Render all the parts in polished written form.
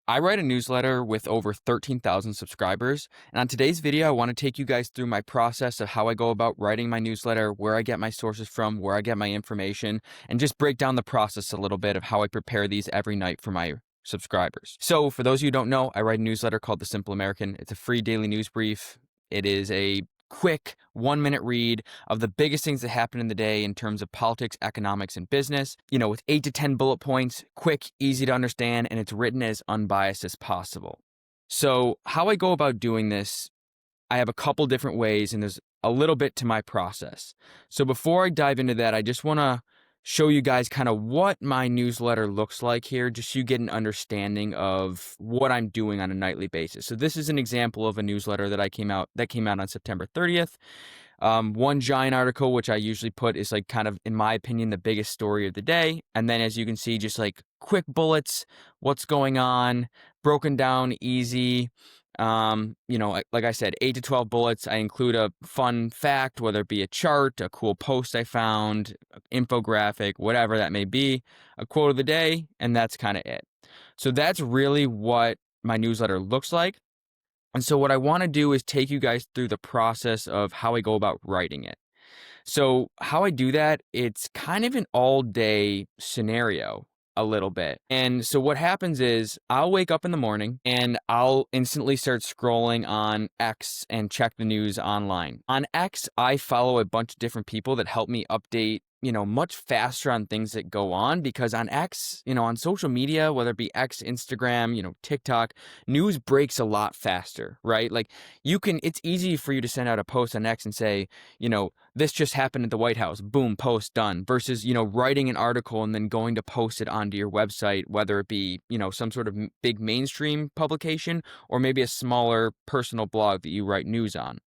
I write a newsletter with over 13,000 subscribers, and on today's video, I want to take you guys through my process of how I go about writing my newsletter, where I get my sources from, where I get my information, and just break down the process a little bit of how I prepare these every night for my subscribers. So, for those of you who don't know, I write a newsletter called The Simple American. It's a free daily news brief. It is a quick 1 minute read of the biggest things that happen in the day in terms of politics, economics, and business, with 8 to 10 bullet points, quick, easy to understand, and it's written as unbiased as possible. So how I go about doing this, I have a couple different ways, and there's a little bit to my process. So before I dive into that, I just want to show you guys kind of what my newsletter looks like here, just so you get an understanding of what I'm doing on a nightly basis. So this is an example of a newsletter that came out on September 30th. One giant article, which I usually put, is like kind of, in my opinion, the biggest story of the day. And then as you can see, just like quick bullets, what's going on, broken down easy. Like I said, 8 to 12 bullets. I include a fun fact, whether it be a chart, a cool post I found, infographic, whatever that may be, a quote of the day, and that's kind of it. So that's really what my newsletter looks like. And so what I want to do is take you guys through the process of how I go about writing it. So how I do that, it's kind of an all-day scenario a little bit. And so what happens is I'll wake up in the morning and I'll instantly start scrolling on X and check the news online. On X, I follow a bunch of different people that help me update much faster on things that go on, because on X, on social media, whether it be X, Instagram, TikTok, news breaks a lot faster, right? Like it's easy for you to send out a post on X and say, this just happened at the White House, boom, post done, versus, writing an article and then going to post it onto your website, whether it be, some sort of big mainstream publication or maybe a smaller personal blog that you write news on.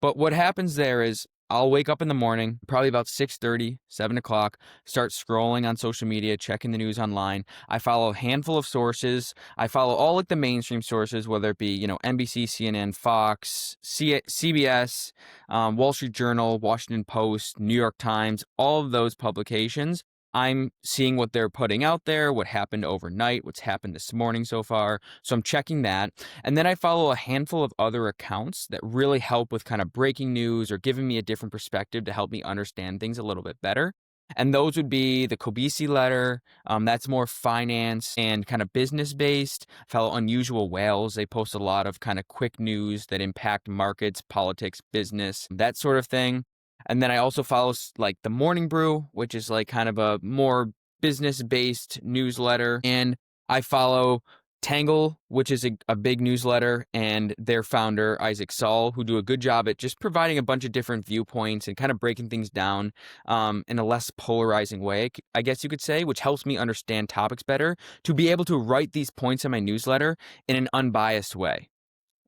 But what happens there is I'll wake up in the morning, probably about 6:30, 7 o'clock, start scrolling on social media, checking the news online. I follow a handful of sources. I follow all like the mainstream sources, whether it be, NBC, CNN, Fox, CBS, Wall Street Journal, Washington Post, New York Times, all of those publications. I'm seeing what they're putting out there, what happened overnight, what's happened this morning so far. So I'm checking that. And then I follow a handful of other accounts that really help with kind of breaking news or giving me a different perspective to help me understand things a little bit better. And those would be the Kobisi Letter. That's more finance and kind of business based. I follow Unusual Whales. They post a lot of kind of quick news that impact markets, politics, business, that sort of thing. And then I also follow like the Morning Brew, which is like kind of a more business-based newsletter. And I follow Tangle, which is a big newsletter, and their founder, Isaac Saul, who do a good job at just providing a bunch of different viewpoints and kind of breaking things down in a less polarizing way, I guess you could say, which helps me understand topics better to be able to write these points in my newsletter in an unbiased way.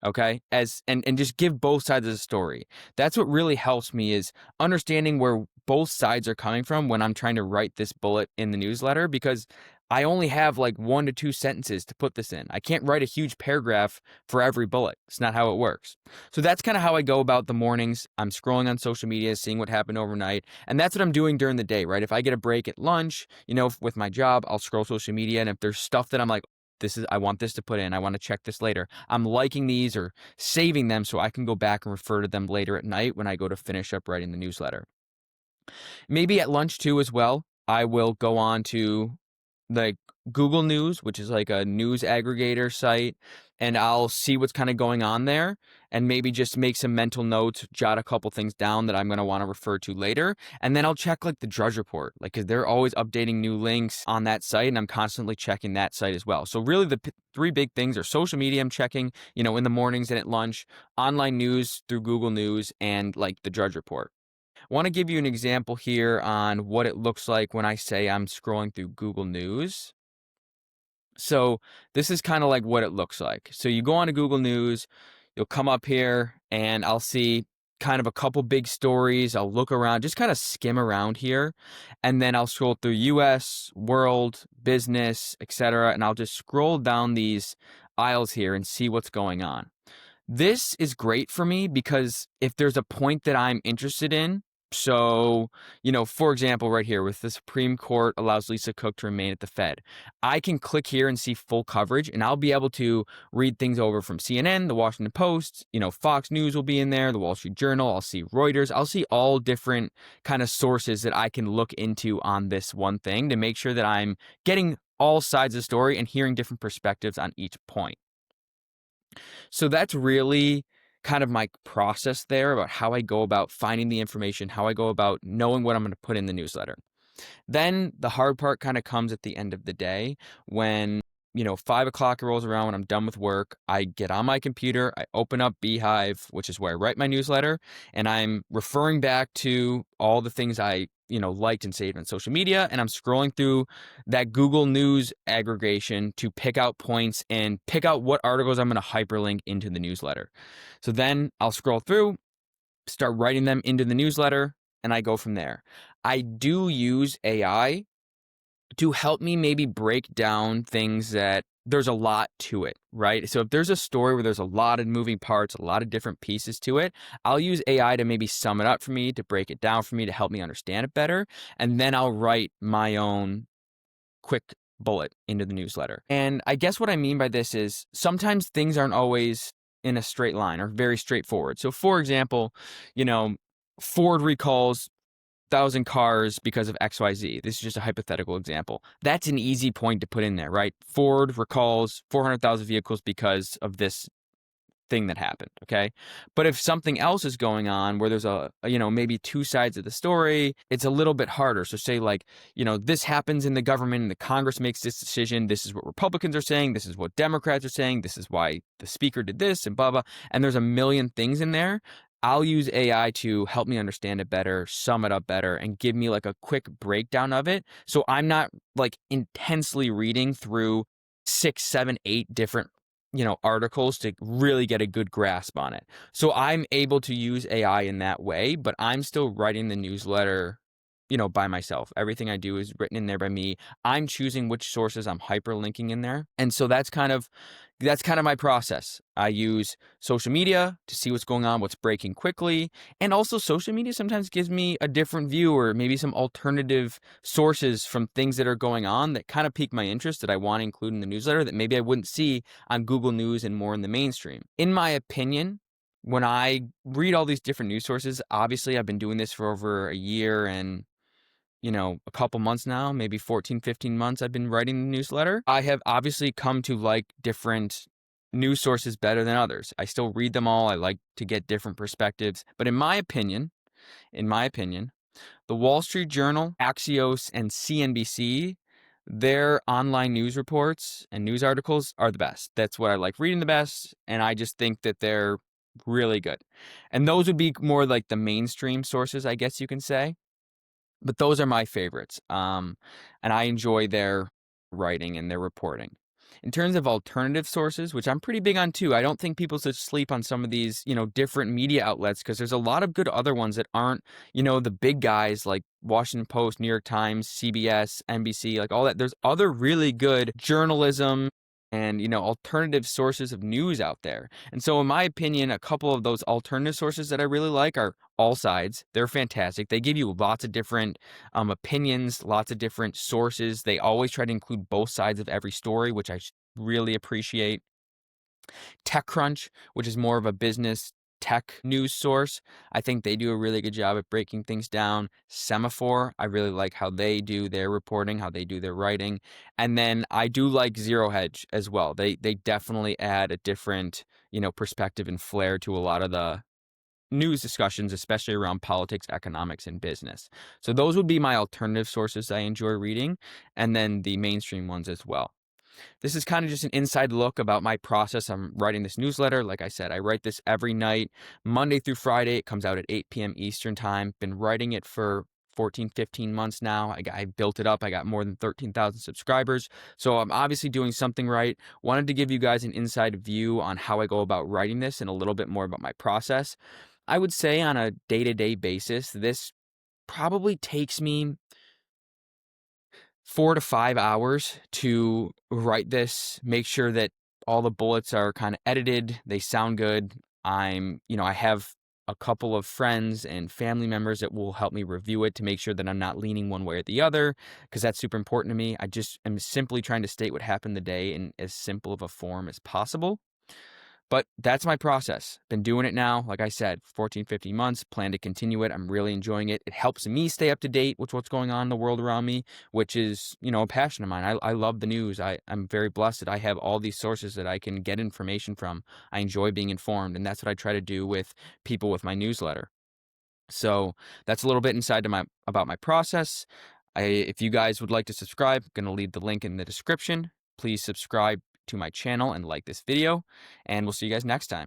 Okay, and just give both sides of the story. That's what really helps me, is understanding where both sides are coming from when I'm trying to write this bullet in the newsletter, because I only have like 1 to 2 sentences to put this in. I can't write a huge paragraph for every bullet. It's not how it works. So that's kind of how I go about the mornings. I'm scrolling on social media, seeing what happened overnight, and that's what I'm doing during the day, right? If I get a break at lunch, with my job, I'll scroll social media, and if there's stuff that I'm like, I want this to put in, I want to check this later, I'm liking these or saving them so I can go back and refer to them later at night when I go to finish up writing the newsletter. Maybe at lunch too as well, I will go on to like Google News, which is like a news aggregator site, and I'll see what's kind of going on there and maybe just make some mental notes, jot a couple things down that I'm going to want to refer to later. And then I'll check like the Drudge Report, like, because they're always updating new links on that site, and I'm constantly checking that site as well. So really the three big things are social media I'm checking, in the mornings and at lunch, online news through Google News, and like the Drudge Report. I want to give you an example here on what it looks like when I say I'm scrolling through Google News. So this is kind of like what it looks like. So you go on to Google News, you'll come up here, and I'll see kind of a couple big stories. I'll look around, just kind of skim around here, and then I'll scroll through US, world, business, etc. And I'll just scroll down these aisles here and see what's going on. This is great for me because if there's a point that I'm interested in, So, for example, right here with the Supreme Court allows Lisa Cook to remain at the Fed. I can click here and see full coverage, and I'll be able to read things over from CNN, the Washington Post, Fox News will be in there, the Wall Street Journal. I'll see Reuters. I'll see all different kind of sources that I can look into on this one thing to make sure that I'm getting all sides of the story and hearing different perspectives on each point. So that's really kind of my process there about how I go about finding the information, how I go about knowing what I'm going to put in the newsletter. Then the hard part kind of comes at the end of the day when, 5 o'clock rolls around when I'm done with work. I get on my computer, I open up Beehive, which is where I write my newsletter, and I'm referring back to all the things I, liked and saved on social media. And I'm scrolling through that Google News aggregation to pick out points and pick out what articles I'm going to hyperlink into the newsletter. So then I'll scroll through, start writing them into the newsletter, and I go from there. I do use AI to help me maybe break down things that there's a lot to it, right? So if there's a story where there's a lot of moving parts, a lot of different pieces to it, I'll use AI to maybe sum it up for me, to break it down for me, to help me understand it better. And then I'll write my own quick bullet into the newsletter. And I guess what I mean by this is sometimes things aren't always in a straight line or very straightforward. So for example, Ford recalls 1,000 cars because of XYZ. This is just a hypothetical example. That's an easy point to put in there, right? Ford recalls 400,000 vehicles because of this thing that happened, okay? But if something else is going on where there's maybe two sides of the story, it's a little bit harder. So say like, this happens in the government and the Congress makes this decision. This is what Republicans are saying. This is what Democrats are saying. This is why the speaker did this and blah, blah. And there's a million things in there. I'll use AI to help me understand it better, sum it up better, and give me like a quick breakdown of it. So I'm not like intensely reading through 6, 7, 8 different articles to really get a good grasp on it. So I'm able to use AI in that way, but I'm still writing the newsletter, by myself. Everything I do is written in there by me. I'm choosing which sources I'm hyperlinking in there. And so that's kind of my process. I use social media to see what's going on, what's breaking quickly. And also social media sometimes gives me a different view or maybe some alternative sources from things that are going on that kind of pique my interest that I want to include in the newsletter that maybe I wouldn't see on Google News and more in the mainstream. In my opinion, when I read all these different news sources, obviously I've been doing this for over a year and a couple months now, maybe 14, 15 months I've been writing the newsletter. I have obviously come to like different news sources better than others. I still read them all. I like to get different perspectives. But in my opinion, the Wall Street Journal, Axios, and CNBC, their online news reports and news articles are the best. That's what I like reading the best. And I just think that they're really good. And those would be more like the mainstream sources, I guess you can say. But those are my favorites, and I enjoy their writing and their reporting. In terms of alternative sources, which I'm pretty big on too, I don't think people should sleep on some of these, different media outlets because there's a lot of good other ones that aren't, the big guys like Washington Post, New York Times, CBS, NBC, like all that. There's other really good journalism and, alternative sources of news out there. And so in my opinion, a couple of those alternative sources that I really like are All Sides. They're fantastic. They give you lots of different opinions, lots of different sources. They always try to include both sides of every story, which I really appreciate. TechCrunch, which is more of a business tech news source. I think they do a really good job at breaking things down. Semaphore, I really like how they do their reporting, how they do their writing. And then I do like Zero Hedge as well. They definitely add a different, perspective and flair to a lot of the news discussions, especially around politics, economics, and business. So those would be my alternative sources I enjoy reading, and then the mainstream ones as well. This is kind of just an inside look about my process. I'm writing this newsletter. Like I said, I write this every night, Monday through Friday. It comes out at 8 p.m. Eastern time. Been writing it for 14, 15 months now. I built it up. I got more than 13,000 subscribers. So I'm obviously doing something right. Wanted to give you guys an inside view on how I go about writing this and a little bit more about my process. I would say on a day-to-day basis, this probably takes me 4 to 5 hours to write this, make sure that all the bullets are kind of edited, they sound good. I have a couple of friends and family members that will help me review it to make sure that I'm not leaning one way or the other, because that's super important to me. I just am simply trying to state what happened the day in as simple of a form as possible. But that's my process. Been doing it now, like I said, 14, 15 months, plan to continue it. I'm really enjoying it. It helps me stay up to date with what's going on in the world around me, which is, a passion of mine. I love the news. I'm very blessed that I have all these sources that I can get information from. I enjoy being informed, and that's what I try to do with people with my newsletter. So that's a little bit inside to about my process. If you guys would like to subscribe, I'm going to leave the link in the description. Please subscribe to my channel and like this video, and we'll see you guys next time.